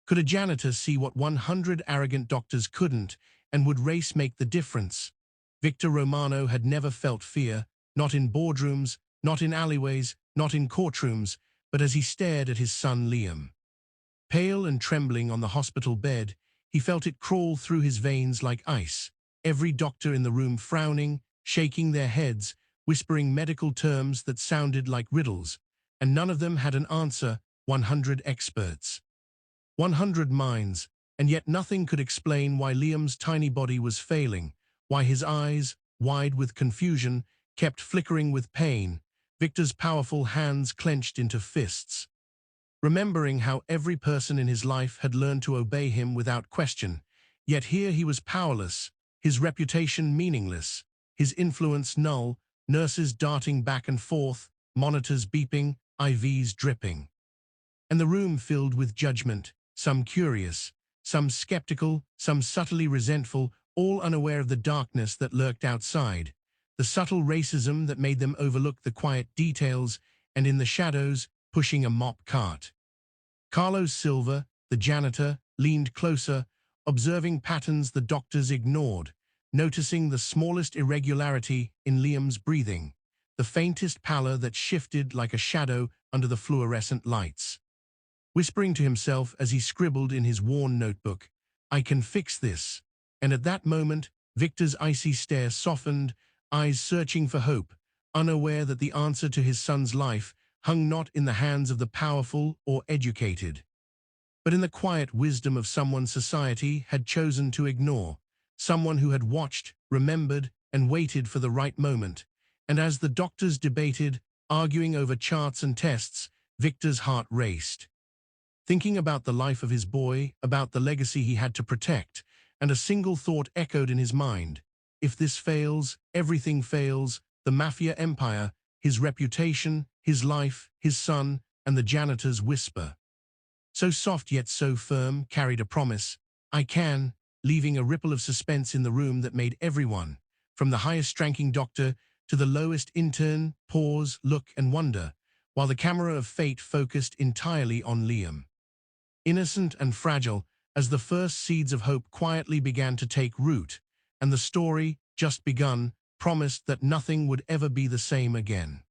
Could a janitor see what 100 arrogant doctors couldn't, and would race make the difference? Victor Romano had never felt fear, not in boardrooms, not in alleyways, not in courtrooms, but as he stared at his son Liam. Pale and trembling on the hospital bed, he felt it crawl through his veins like ice, every doctor in the room frowning, shaking their heads, whispering medical terms that sounded like riddles, and none of them had an answer. 100 experts. 100 minds, and yet nothing could explain why Liam's tiny body was failing, why his eyes, wide with confusion, kept flickering with pain, Victor's powerful hands clenched into fists. Remembering how every person in his life had learned to obey him without question, yet here he was powerless, his reputation meaningless, his influence null, nurses darting back and forth, monitors beeping, IVs dripping. And the room filled with judgment, some curious, some skeptical, some subtly resentful, all unaware of the darkness that lurked outside, the subtle racism that made them overlook the quiet details, and in the shadows, pushing a mop cart. Carlos Silva, the janitor, leaned closer, observing patterns the doctors ignored, noticing the smallest irregularity in Liam's breathing, the faintest pallor that shifted like a shadow under the fluorescent lights. Whispering to himself as he scribbled in his worn notebook, "I can fix this." And at that moment, Victor's icy stare softened, eyes searching for hope, unaware that the answer to his son's life hung not in the hands of the powerful or educated, but in the quiet wisdom of someone society had chosen to ignore, someone who had watched, remembered, and waited for the right moment. And as the doctors debated, arguing over charts and tests, Victor's heart raced. Thinking about the life of his boy, about the legacy he had to protect, and a single thought echoed in his mind. If this fails, everything fails, the Mafia empire, his reputation, his life, his son, and the janitor's whisper. So soft yet so firm, carried a promise, "I can," leaving a ripple of suspense in the room that made everyone, from the highest-ranking doctor to the lowest intern, pause, look, and wonder, while the camera of fate focused entirely on Liam. Innocent and fragile, as the first seeds of hope quietly began to take root, and the story, just begun, promised that nothing would ever be the same again.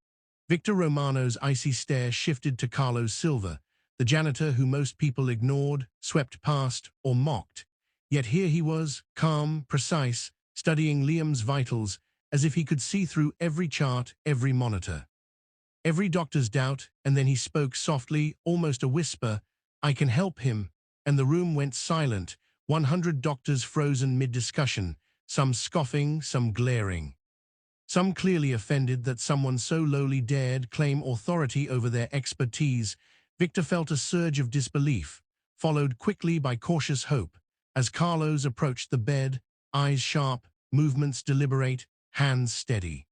Victor Romano's icy stare shifted to Carlos Silva, the janitor who most people ignored, swept past, or mocked. Yet here he was, calm, precise, studying Liam's vitals, as if he could see through every chart, every monitor, every doctor's doubt, and then he spoke softly, almost a whisper, "I can help him," and the room went silent, 100 doctors frozen mid-discussion, some scoffing, some glaring. Some clearly offended that someone so lowly dared claim authority over their expertise. Victor felt a surge of disbelief, followed quickly by cautious hope, as Carlos approached the bed, eyes sharp, movements deliberate, hands steady.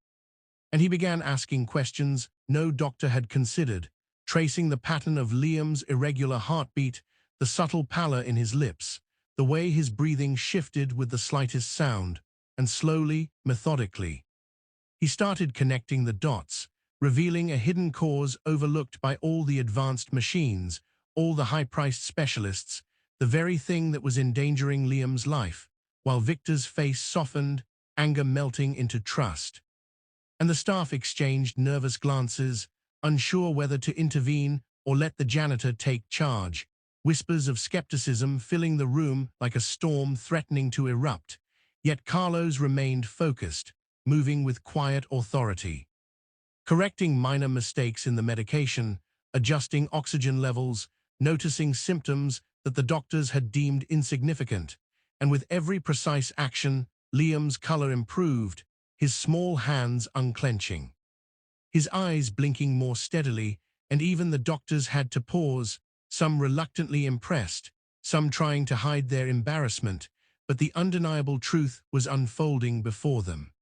And he began asking questions no doctor had considered, tracing the pattern of Liam's irregular heartbeat, the subtle pallor in his lips, the way his breathing shifted with the slightest sound, and slowly, methodically, he started connecting the dots, revealing a hidden cause overlooked by all the advanced machines, all the high-priced specialists, the very thing that was endangering Liam's life, while Victor's face softened, anger melting into trust. And the staff exchanged nervous glances, unsure whether to intervene or let the janitor take charge, whispers of skepticism filling the room like a storm threatening to erupt. Yet Carlos remained focused, moving with quiet authority, correcting minor mistakes in the medication, adjusting oxygen levels, noticing symptoms that the doctors had deemed insignificant. And with every precise action, Liam's color improved, his small hands unclenching, his eyes blinking more steadily, and even the doctors had to pause, some reluctantly impressed, some trying to hide their embarrassment, but the undeniable truth was unfolding before them.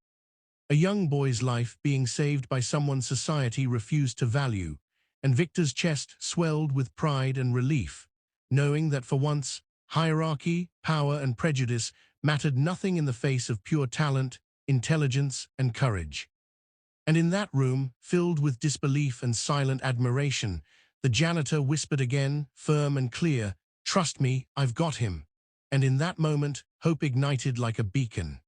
A young boy's life being saved by someone society refused to value, and Victor's chest swelled with pride and relief, knowing that for once, hierarchy, power, and prejudice mattered nothing in the face of pure talent, intelligence, and courage. And in that room, filled with disbelief and silent admiration, the janitor whispered again, firm and clear, Trust me, I've got him. And in that moment, hope ignited like a beacon.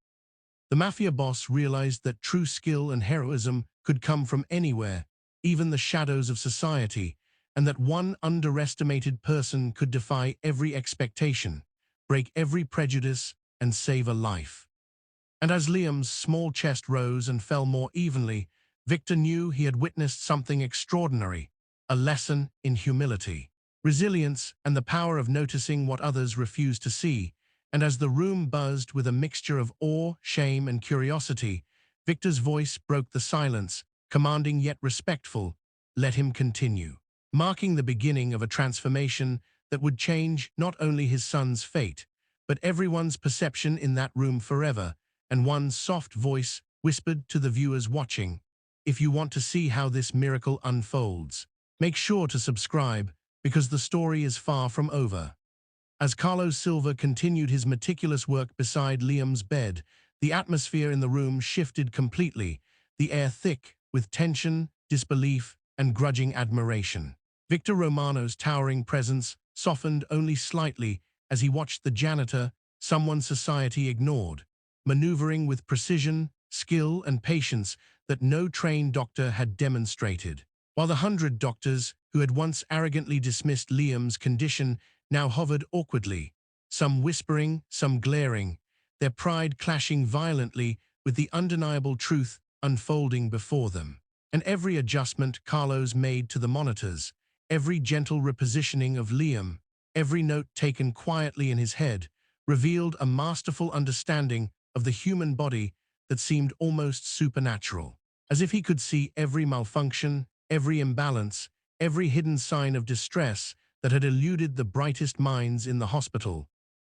The Mafia boss realized that true skill and heroism could come from anywhere, even the shadows of society, and that one underestimated person could defy every expectation, break every prejudice, and save a life. And as Liam's small chest rose and fell more evenly, Victor knew he had witnessed something extraordinary, a lesson in humility, resilience, and the power of noticing what others refuse to see. And as the room buzzed with a mixture of awe, shame, and curiosity, Victor's voice broke the silence, commanding yet respectful, "Let him continue," marking the beginning of a transformation that would change not only his son's fate, but everyone's perception in that room forever. And one soft voice whispered to the viewers watching, "If you want to see how this miracle unfolds, make sure to subscribe, because the story is far from over." As Carlos Silva continued his meticulous work beside Liam's bed, the atmosphere in the room shifted completely, the air thick with tension, disbelief, and grudging admiration. Victor Romano's towering presence softened only slightly as he watched the janitor, someone society ignored, maneuvering with precision, skill, and patience that no trained doctor had demonstrated. While the 100 doctors who had once arrogantly dismissed Liam's condition now hovered awkwardly, some whispering, some glaring, their pride clashing violently with the undeniable truth unfolding before them. And every adjustment Carlos made to the monitors, every gentle repositioning of Liam, every note taken quietly in his head, revealed a masterful understanding of the human body that seemed almost supernatural, as if he could see every malfunction, every imbalance, every hidden sign of distress that had eluded the brightest minds in the hospital.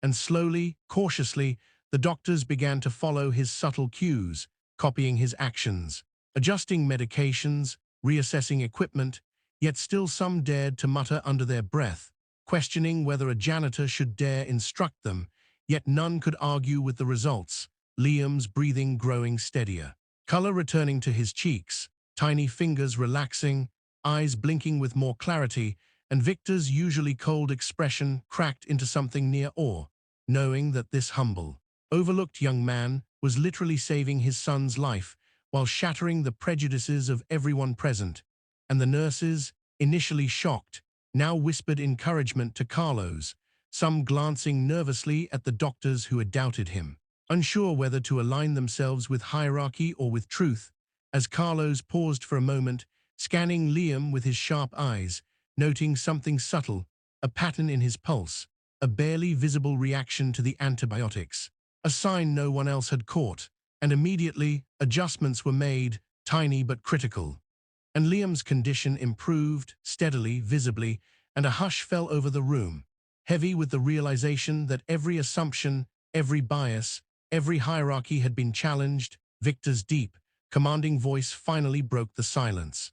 And slowly, cautiously, the doctors began to follow his subtle cues, copying his actions, adjusting medications, reassessing equipment, yet still some dared to mutter under their breath, questioning whether a janitor should dare instruct them, yet none could argue with the results, Liam's breathing growing steadier, color returning to his cheeks, tiny fingers relaxing, eyes blinking with more clarity, and Victor's usually cold expression cracked into something near awe, knowing that this humble, overlooked young man was literally saving his son's life while shattering the prejudices of everyone present. And the nurses, initially shocked, now whispered encouragement to Carlos, some glancing nervously at the doctors who had doubted him, unsure whether to align themselves with hierarchy or with truth. As Carlos paused for a moment, scanning Liam with his sharp eyes, noting something subtle, a pattern in his pulse, a barely visible reaction to the antibiotics, a sign no one else had caught, and immediately adjustments were made, tiny but critical. And Liam's condition improved, steadily, visibly, and a hush fell over the room, heavy with the realization that every assumption, every bias, every hierarchy had been challenged. Victor's deep, commanding voice finally broke the silence.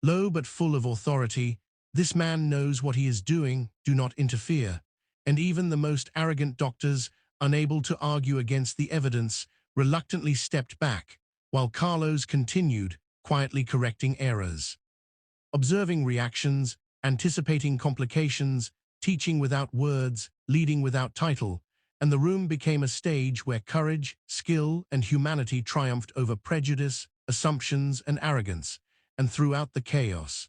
Low but full of authority, "This man knows what he is doing, do not interfere." And even the most arrogant doctors, unable to argue against the evidence, reluctantly stepped back, while Carlos continued, quietly correcting errors, observing reactions, anticipating complications, teaching without words, leading without title, and the room became a stage where courage, skill, and humanity triumphed over prejudice, assumptions, and arrogance. And throughout the chaos,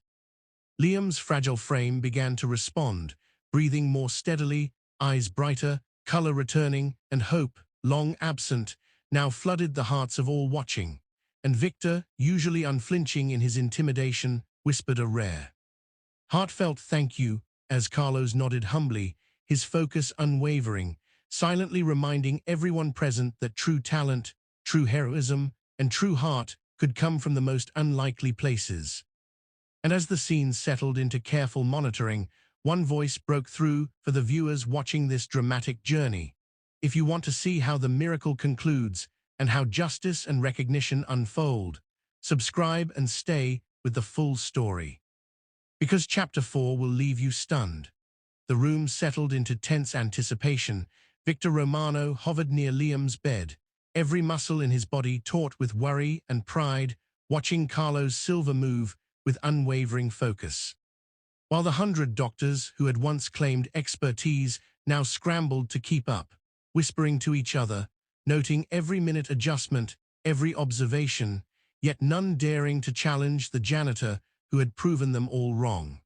Liam's fragile frame began to respond, breathing more steadily, eyes brighter, color returning, and hope, long absent, now flooded the hearts of all watching. And Victor, usually unflinching in his intimidation, whispered a rare, heartfelt thank you as Carlos nodded humbly, his focus unwavering, silently reminding everyone present that true talent, true heroism, and true heart could come from the most unlikely places. And as the scene settled into careful monitoring, one voice broke through for the viewers watching this dramatic journey. If you want to see how the miracle concludes and how justice and recognition unfold, subscribe and stay with the full story. Because Chapter 4 will leave you stunned. The room settled into tense anticipation. Victor Romano hovered near Liam's bed, every muscle in his body taut with worry and pride, watching Carlos Silva move with unwavering focus. while the 100 doctors who had once claimed expertise now scrambled to keep up, whispering to each other, noting every minute adjustment, every observation, yet none daring to challenge the janitor who had proven them all wrong.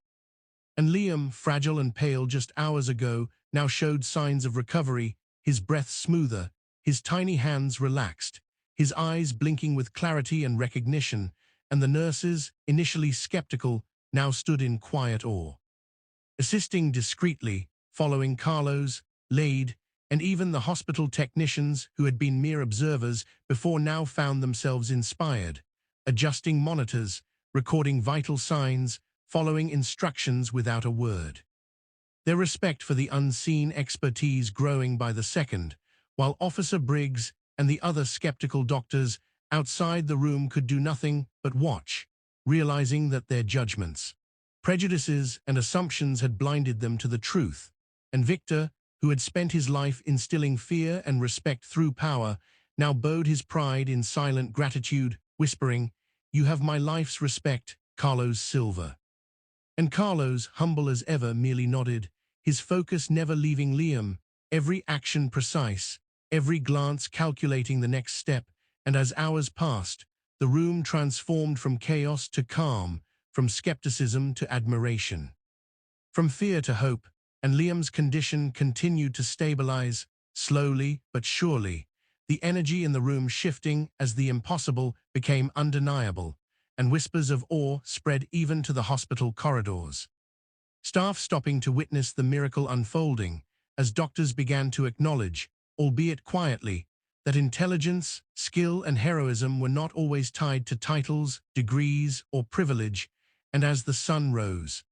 And Liam, fragile and pale just hours ago, now showed signs of recovery, his breath smoother, his tiny hands relaxed, his eyes blinking with clarity and recognition, and the nurses, initially skeptical, now stood in quiet awe. Assisting discreetly, following Carlos, Lade, and even the hospital technicians who had been mere observers before now found themselves inspired, adjusting monitors, recording vital signs, following instructions without a word. Their respect for the unseen expertise growing by the second, while Officer Briggs and the other skeptical doctors outside the room could do nothing but watch, realizing that their judgments, prejudices, and assumptions had blinded them to the truth, and Victor, who had spent his life instilling fear and respect through power, now bowed his pride in silent gratitude, whispering, "You have my life's respect, Carlos Silva." And Carlos, humble as ever, merely nodded, his focus never leaving Liam, every action precise, every glance calculating the next step, and as hours passed, the room transformed from chaos to calm, from skepticism to admiration, from fear to hope, and Liam's condition continued to stabilize, slowly but surely, the energy in the room shifting as the impossible became undeniable, and whispers of awe spread even to the hospital corridors. Staff stopping to witness the miracle unfolding, as doctors began to acknowledge, albeit quietly, that intelligence, skill, and heroism were not always tied to titles, degrees, or privilege, and as the sun rose,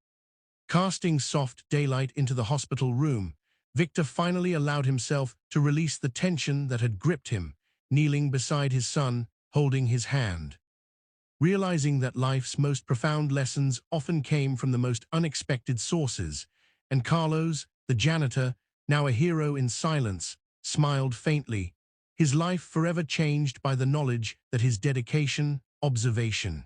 casting soft daylight into the hospital room, Victor finally allowed himself to release the tension that had gripped him, kneeling beside his son, holding his hand. Realizing that life's most profound lessons often came from the most unexpected sources, and Carlos, the janitor, now a hero in silence, smiled faintly, his life forever changed by the knowledge that his dedication, observation,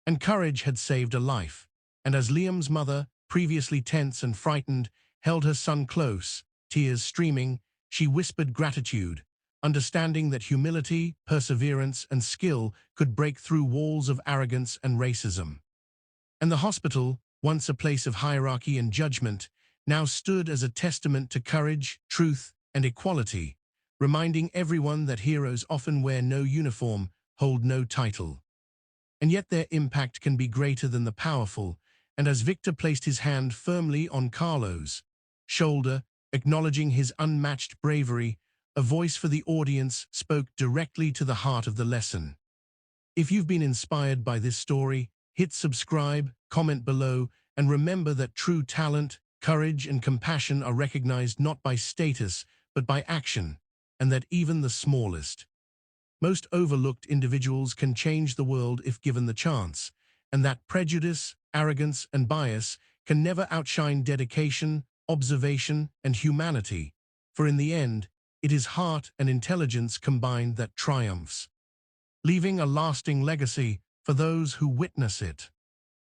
and courage had saved a life. And as Liam's mother, previously tense and frightened, held her son close, tears streaming, she whispered gratitude, understanding that humility, perseverance, and skill could break through walls of arrogance and racism. And the hospital, once a place of hierarchy and judgment, now stood as a testament to courage, truth, and equality, reminding everyone that heroes often wear no uniform, hold no title. And yet their impact can be greater than the powerful, and as Victor placed his hand firmly on Carlos' shoulder, acknowledging his unmatched bravery, a voice for the audience spoke directly to the heart of the lesson. If you've been inspired by this story, hit subscribe, comment below, and remember that true talent, courage, and compassion are recognized not by status, but by action, and that even the smallest, most overlooked individuals can change the world if given the chance, and that prejudice, arrogance, and bias can never outshine dedication, observation, and humanity, for in the end, it is heart and intelligence combined that triumphs, leaving a lasting legacy for those who witness it.